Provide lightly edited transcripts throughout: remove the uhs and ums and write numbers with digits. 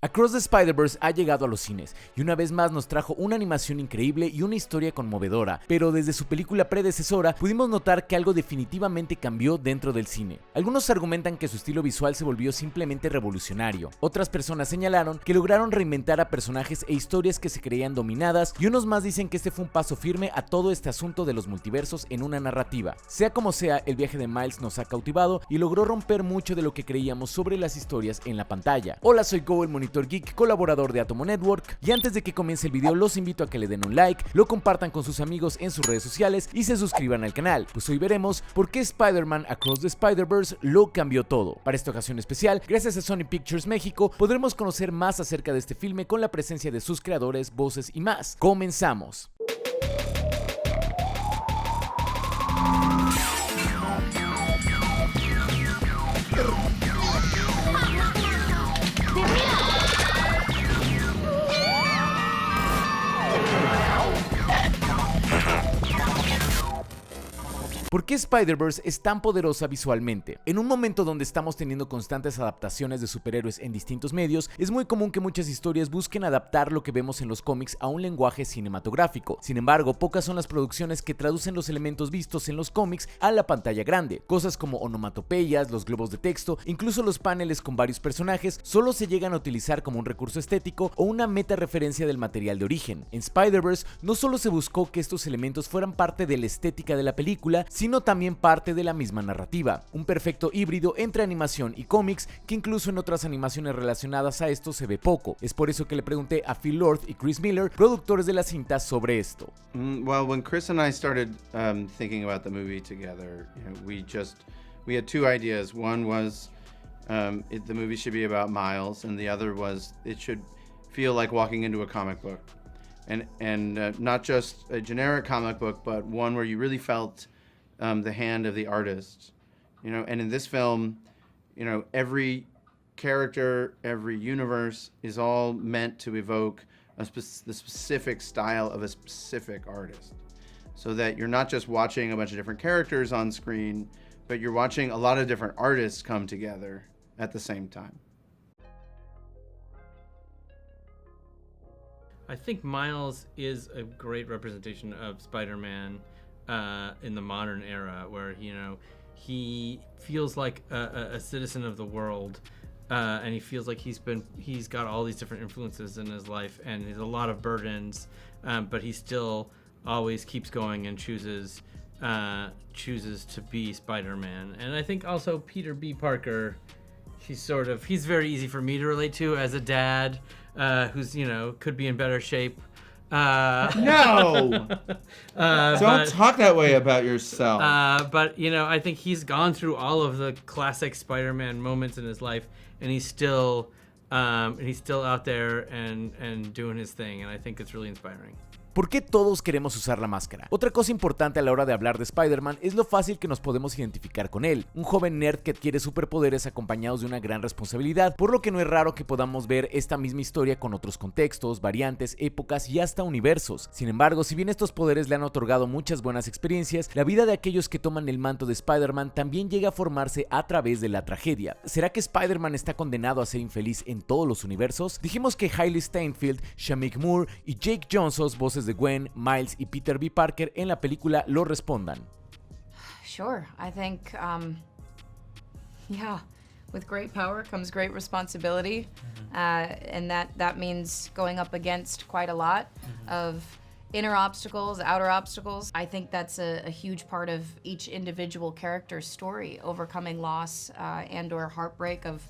Across the Spider-Verse ha llegado a los cines y una vez más nos trajo una animación increíble y una historia conmovedora, pero desde su película predecesora pudimos notar que algo definitivamente cambió dentro del cine. Algunos argumentan que su estilo visual se volvió simplemente revolucionario, otras personas señalaron que lograron reinventar a personajes e historias que se creían dominadas y unos más dicen que este fue un paso firme a todo este asunto de los multiversos en una narrativa. Sea como sea, el viaje de Miles nos ha cautivado y logró romper mucho de lo que creíamos sobre las historias en la pantalla. Hola, soy Cómo, el monitor geek, colaborador de Átomo Network, y antes de que comience el video los invito a que le den un like, lo compartan con sus amigos en sus redes sociales y se suscriban al canal, pues hoy veremos por qué Spider-Man Across the Spider-Verse lo cambió todo. Para esta ocasión especial, gracias a Sony Pictures México, podremos conocer más acerca de este filme con la presencia de sus creadores, voces y más. ¡Comenzamos! ¿Por qué Spider-Verse es tan poderosa visualmente? En un momento donde estamos teniendo constantes adaptaciones de superhéroes en distintos medios, es muy común que muchas historias busquen adaptar lo que vemos en los cómics a un lenguaje cinematográfico. Sin embargo, pocas son las producciones que traducen los elementos vistos en los cómics a la pantalla grande. Cosas como onomatopeyas, los globos de texto, incluso los paneles con varios personajes, solo se llegan a utilizar como un recurso estético o una meta referencia del material de origen. En Spider-Verse no solo se buscó que estos elementos fueran parte de la estética de la película, sino también parte de la misma narrativa, un perfecto híbrido entre animación y cómics que incluso en otras animaciones relacionadas a esto se ve poco. Es por eso que le pregunté a Phil Lord y Chris Miller, productores de la cinta, sobre esto. Well, when Chris and I started thinking about the movie together, we had two ideas. One was the movie should be about Miles, and the other was it should feel like walking into a comic book, and not just a generic comic book, but one where you really felt the hand of the artist, and in this film, every character, every universe is all meant to evoke the specific style of a specific artist, so that you're not just watching a bunch of different characters on screen, but you're watching a lot of different artists come together at the same time. I think Miles is a great representation of Spider-Man in the modern era, where he feels like a citizen of the world, and he feels like he's got all these different influences in his life, and there's a lot of burdens, but he still always keeps going and chooses to be Spider-Man. And I think also Peter B. Parker, he's very easy for me to relate to as a dad who's could be in better shape. No! Don't talk that way about yourself. But I think he's gone through all of the classic Spider-Man moments in his life, and he's still out there and doing his thing, and I think it's really inspiring. ¿Por qué todos queremos usar la máscara? Otra cosa importante a la hora de hablar de Spider-Man es lo fácil que nos podemos identificar con él, un joven nerd que adquiere superpoderes acompañados de una gran responsabilidad, por lo que no es raro que podamos ver esta misma historia con otros contextos, variantes, épocas y hasta universos. Sin embargo, si bien estos poderes le han otorgado muchas buenas experiencias, la vida de aquellos que toman el manto de Spider-Man también llega a formarse a través de la tragedia. ¿Será que Spider-Man está condenado a ser infeliz en todos los universos? Dijimos que Hailey Steinfeld, Shamik Moore y Jake Johnson, voces de Gwen, Miles y Peter B. Parker en la película, lo respondan. Sure, I think, with great power comes great responsibility, and that means going up against quite a lot of inner obstacles, outer obstacles. I think that's a huge part of each individual character's story, overcoming loss and or heartbreak of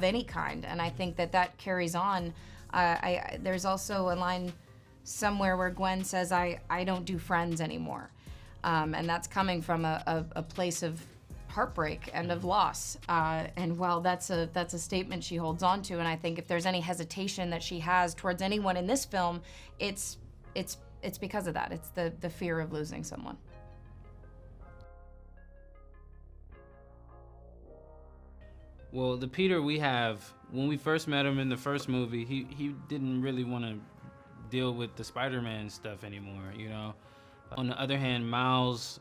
any kind, and I think that carries on. There's also a line somewhere where Gwen says, I don't do friends anymore. And that's coming from a place of heartbreak and of loss. And while that's a statement she holds on to, and I think if there's any hesitation that she has towards anyone in this film, it's because of that. It's the fear of losing someone. Well, the Peter we have, when we first met him in the first movie, he didn't really want to deal with the Spider-Man stuff anymore, On the other hand, Miles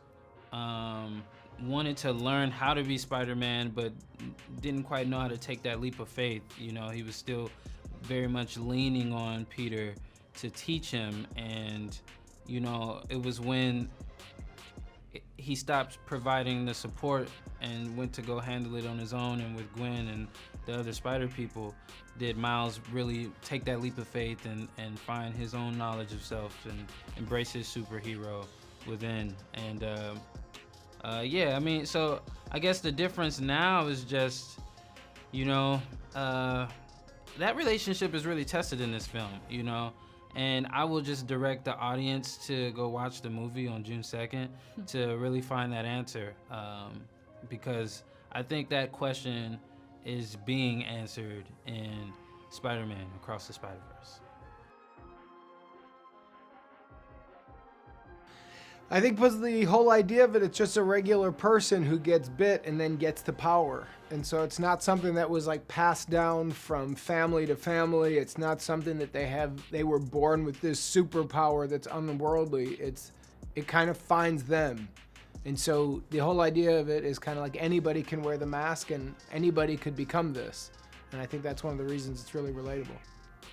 wanted to learn how to be Spider-Man, but didn't quite know how to take that leap of faith. He was still very much leaning on Peter to teach him. And, you know, it was when he stopped providing the support and went to go handle it on his own, and with Gwen and the other spider people, did Miles really take that leap of faith and find his own knowledge of self and embrace his superhero within. And yeah, I mean, so I guess the difference now is just, you know, that relationship is really tested in this film, you know. And I will just direct the audience to go watch the movie on June 2nd to really find that answer, because I think that question is being answered in Spider-Man Across the Spider-Verse. I think was the whole idea of it, it's just a regular person who gets bit and then gets the power. And so it's not something that was like passed down from family to family. It's not something that they were born with this superpower that's unworldly. It kind of finds them. And so the whole idea of it is kind of like anybody can wear the mask and anybody could become this. And I think that's one of the reasons it's really relatable.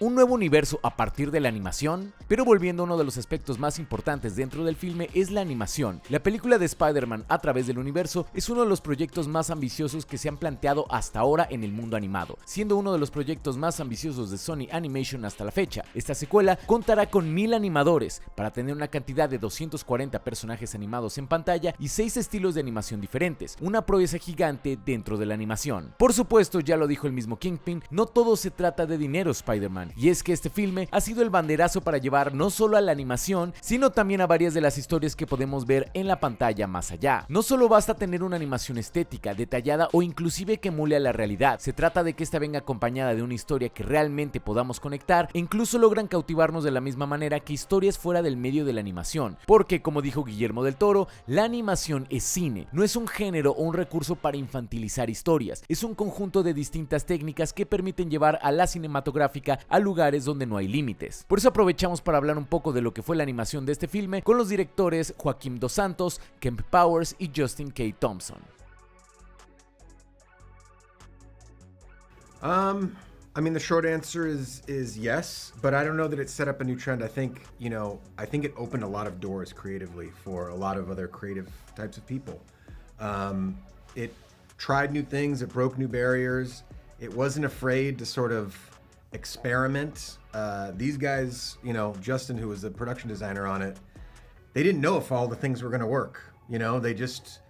Un nuevo universo a partir de la animación, pero volviendo a uno de los aspectos más importantes dentro del filme es la animación. La película de Spider-Man a través del universo es uno de los proyectos más ambiciosos que se han planteado hasta ahora en el mundo animado, siendo uno de los proyectos más ambiciosos de Sony Animation hasta la fecha. Esta secuela contará con 1000 animadores para tener una cantidad de 240 personajes animados en pantalla y 6 estilos de animación diferentes, una proeza gigante dentro de la animación. Por supuesto, ya lo dijo el mismo Kingpin, no todo se trata de dinero, Spider-Man. Y es que este filme ha sido el banderazo para llevar no solo a la animación, sino también a varias de las historias que podemos ver en la pantalla más allá. No solo basta tener una animación estética, detallada o inclusive que emule a la realidad, se trata de que esta venga acompañada de una historia que realmente podamos conectar e incluso logran cautivarnos de la misma manera que historias fuera del medio de la animación. Porque, como dijo Guillermo del Toro, la animación es cine, no es un género o un recurso para infantilizar historias, es un conjunto de distintas técnicas que permiten llevar a la cinematográfica a lugares donde no hay límites. Por eso aprovechamos para hablar un poco de lo que fue la animación de este filme con los directores Joaquim Dos Santos, Kemp Powers y Justin K. Thompson. I mean, the short answer is yes, but I don't know that it set up a new trend. I think it opened a lot of doors creatively for a lot of other creative types of people. It tried new things, it broke new barriers. It wasn't afraid to sort of experiment. These guys, Justin, who was the production designer on it, they didn't know if all the things were going to work. They just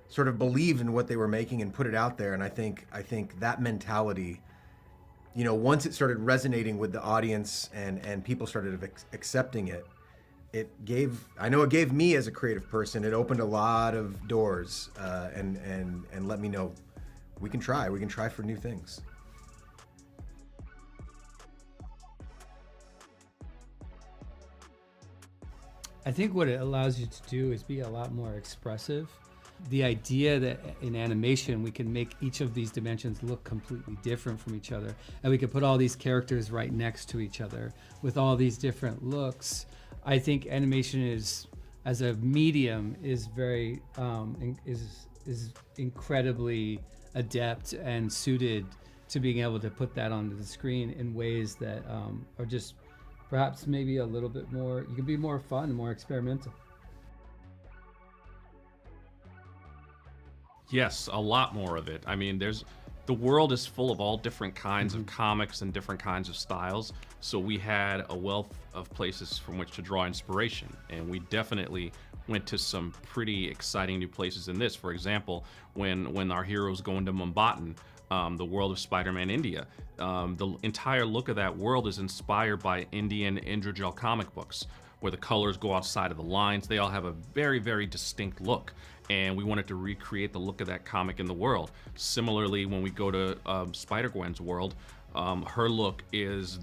sort of believed in what they were making and put it out there. And I think that mentality, once it started resonating with the audience and people started accepting it, it gave me as a creative person, it opened a lot of doors and let me know we can try for new things. I think what it allows you to do is be a lot more expressive. The idea that in animation we can make each of these dimensions look completely different from each other, and we can put all these characters right next to each other with all these different looks. I think animation is, as a medium, is very is incredibly adept and suited to being able to put that onto the screen in ways that are just perhaps maybe a little bit more, you can be more fun, more experimental. Yes, a lot more of it. I mean, the world is full of all different kinds of comics and different kinds of styles. So we had a wealth of places from which to draw inspiration. And we definitely went to some pretty exciting new places in this. For example, when our heroes go into Mumbattan, the world of Spider-Man India. The entire look of that world is inspired by Indian Indrojal comic books, where the colors go outside of the lines. They all have a very, very distinct look, and we wanted to recreate the look of that comic in the world. Similarly, when we go to Spider-Gwen's world, her look is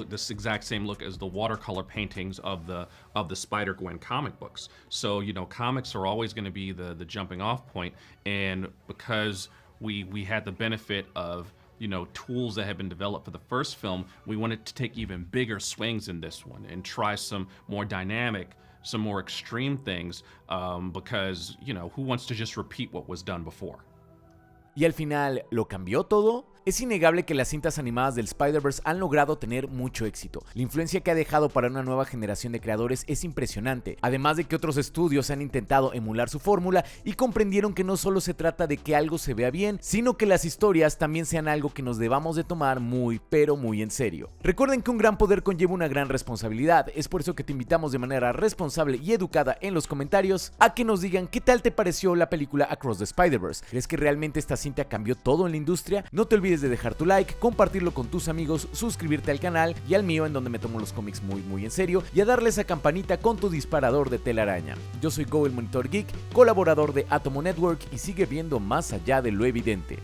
this exact same look as the watercolor paintings of the Spider-Gwen comic books. So, comics are always going to be the jumping off point, and because we had the benefit of tools that had been developed for the first film, we wanted to take even bigger swings in this one and try some more dynamic, some more extreme things, because who wants to just repeat what was done before? Y al final, ¿lo cambió todo? Es innegable que las cintas animadas del Spider-Verse han logrado tener mucho éxito. La influencia que ha dejado para una nueva generación de creadores es impresionante, además de que otros estudios han intentado emular su fórmula y comprendieron que no solo se trata de que algo se vea bien, sino que las historias también sean algo que nos debamos de tomar muy, pero muy en serio. Recuerden que un gran poder conlleva una gran responsabilidad, es por eso que te invitamos de manera responsable y educada en los comentarios a que nos digan qué tal te pareció la película Across the Spider-Verse. ¿Crees que realmente esta cinta cambió todo en la industria? No te olvides de dejar tu like, compartirlo con tus amigos, suscribirte al canal y al mío en donde me tomo los cómics muy en serio y a darle esa campanita con tu disparador de telaraña. Yo soy Go, el Monitor Geek, colaborador de Átomo Network y sigue viendo más allá de lo evidente.